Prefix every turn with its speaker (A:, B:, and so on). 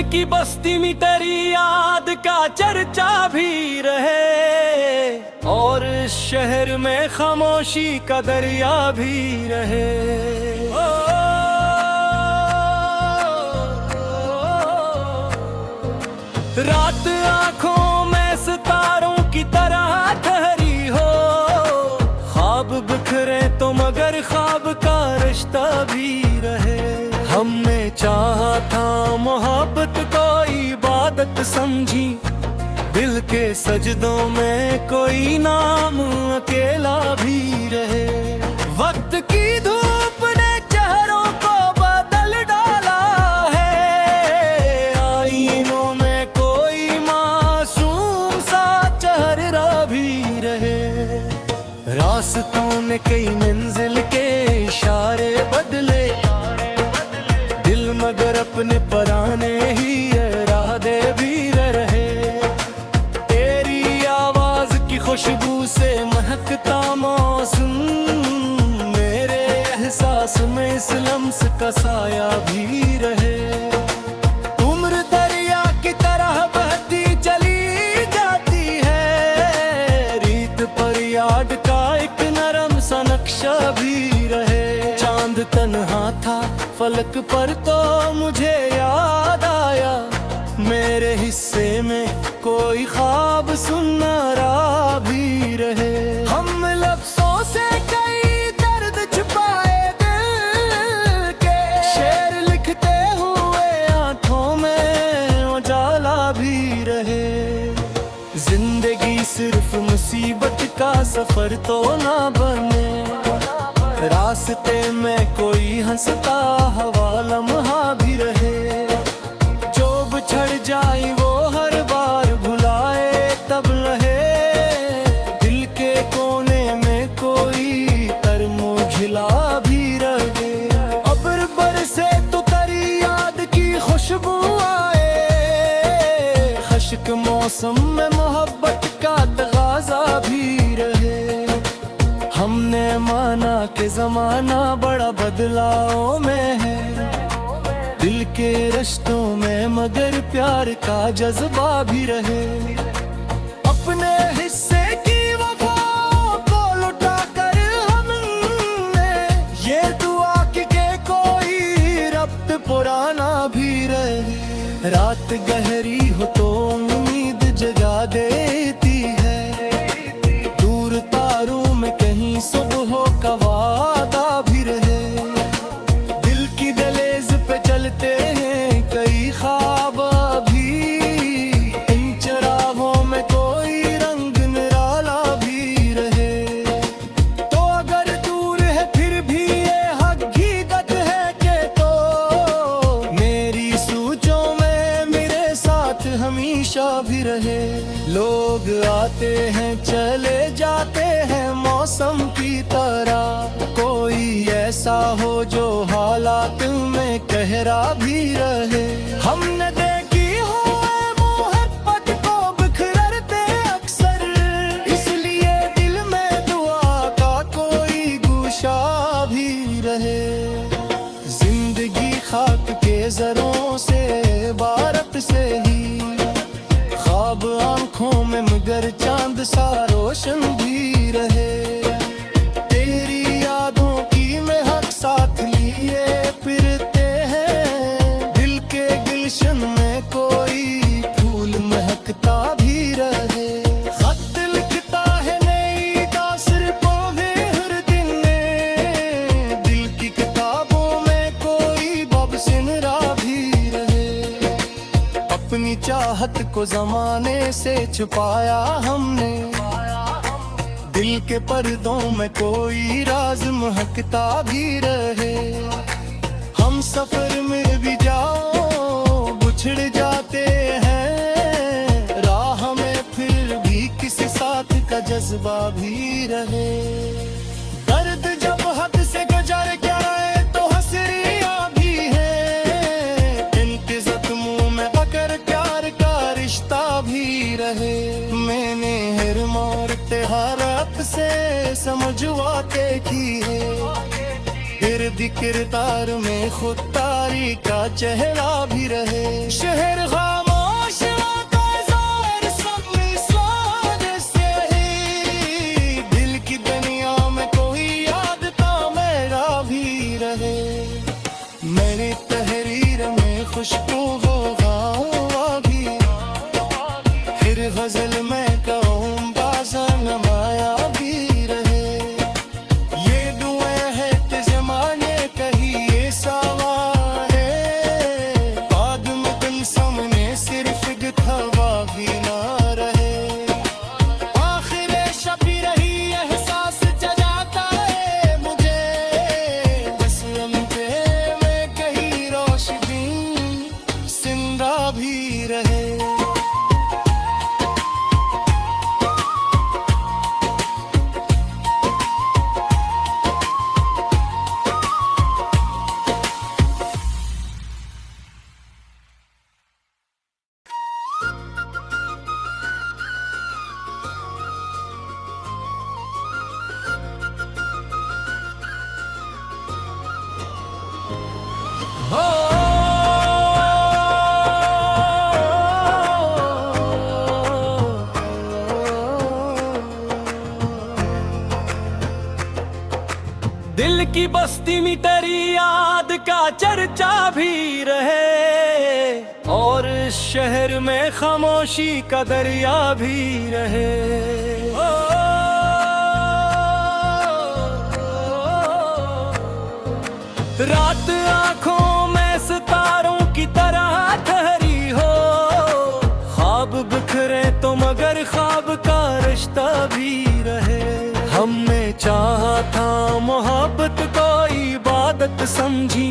A: की बस्ती में तेरी याद का चर्चा भी रहे, और इस शहर में खामोशी का दरिया भी रहे। रात आंखों में सितारों की तरह ठहरी हो, ख्वाब बिखरे तो मगर ख्वाब का रिश्ता भी रहे। हमने चाहा था मोहब्बत को इबादत समझी, दिल के सजदों में कोई नाम अकेला भी रहे। वक्त की धूप ने चेहरों को बदल डाला है, आईनों में कोई मासूम सा चेहरा भी रहे। रास्तों ने कई मंजिल के इशारे बदले, मगर अपने पराने ही इरादे भी रहे। तेरी आवाज की खुशबू से महकता मौसम, मेरे एहसास में इस लम्स का साया भी रहे। उम्र दरिया की तरह बहती चली जाती है, रीत पर याद का एक नरम सा नक्शा भी रहे। चांद तन्हा था फलक पर तो मुझे याद आया, मेरे हिस्से में कोई ख्वाब सुनहरा भी रहे। हम लफ्ज़ों से कई दर्द छुपाए दिल के, शेर लिखते हुए आंखों में उजाला भी रहे। जिंदगी सिर्फ मुसीबत का सफर तो ना बने, रास्ते में कोई हंसता हवा लम्हा भी रहे। जो बिछड़ जाए वो हर बार भुलाए तब रहे, दिल के कोने में कोई तरमो खिला भी रहे। अब्र बरसे तो तेरी याद की खुशबू आए, खश्क मौसम में मोहब्बत का तगाजा भी रहे। हमने माना कि जमाना बड़ा बदलाव में है, दिल के रिश्तों में मगर प्यार का जज्बा भी रहे। अपने हिस्से की वफाओं को लुटा कर हमने ये दुआ की के कोई रब्त पुराना भी रहे। रात गहरी हो तो उम्मीद जगा देती है, दूर तारों में कहीं सुबह का वादा भी रहे। दिल की दहलीज पे चलते हैं कई ख्वाब भी, इन चिरागों में कोई रंग निराला भी रहे। तो अगर दूर है फिर भी ये हकीकत है कि तो मेरी सोचों में मेरे साथ हमेशा भी रहे। लोग आते हैं चले जाते हैं मौसम की तरह, कोई ऐसा हो जो हालात में कहरा भी रहे। हमने देखी हो मोहब्बत को बिखरते अक्सर, इसलिए दिल में दुआ का कोई गुशा भी रहे। जिंदगी खाक के जरों से बारत से ही, ख्वाब आंखों में मगर चांद सा रोशन भी रहे। तेरी यादों की महक साथ लिए फिरते हैं, दिल के गुलशन में कोई फूल महकता भी रहे। खत लिखता है नई तासर को भी हर दिन, दिल की किताबों में कोई बब सिनरा भी रहे। अपनी चाहत को जमाने से छुपाया हमने, दिल के पर्दों में कोई राज महकता भी रहे। हम सफर में भी जाओ बिछड़ जाते हैं, राह में फिर भी किसी साथ का जज्बा भी रहे। दर्द जब हद से गुजर जाए तो हंसियां भी है, इनके जख्मों में अगर प्यार का रिश्ता भी रहे। मैंने हर मोड़ त्योहार से समझवा के की है, गिरदी किरदार में खुददारी का चेहरा भी रहे। शहर खामोश बाजार सब स्वाद से ही, दिल की दुनिया में कोई याद का मेरा भी रहे। मेरी तहरीर में खुशबू हो हवा भी, फिर गजल में कहूँ बाजा नमाया भी रहे। ये दुआएं है ते जमाने कही ये सावा है, बाद में तुम सामने सिर्फ एक हवा भी ना रहे। आखिर शबी रही एहसास जगाता है मुझे, बस लम्हे में कहीं रोशनी जिंदा भी रहे। दिल की बस्ती में तेरी याद का चर्चा भी रहे, और इस शहर में खामोशी का दरिया भी रहे। रात आंखों में सितारों की तरह ठहरी हो, ख्वाब बिखरे तो मगर ख्वाब का रिश्ता भी रहे। हमने चाहा था मोहब्बत को इबादत समझी,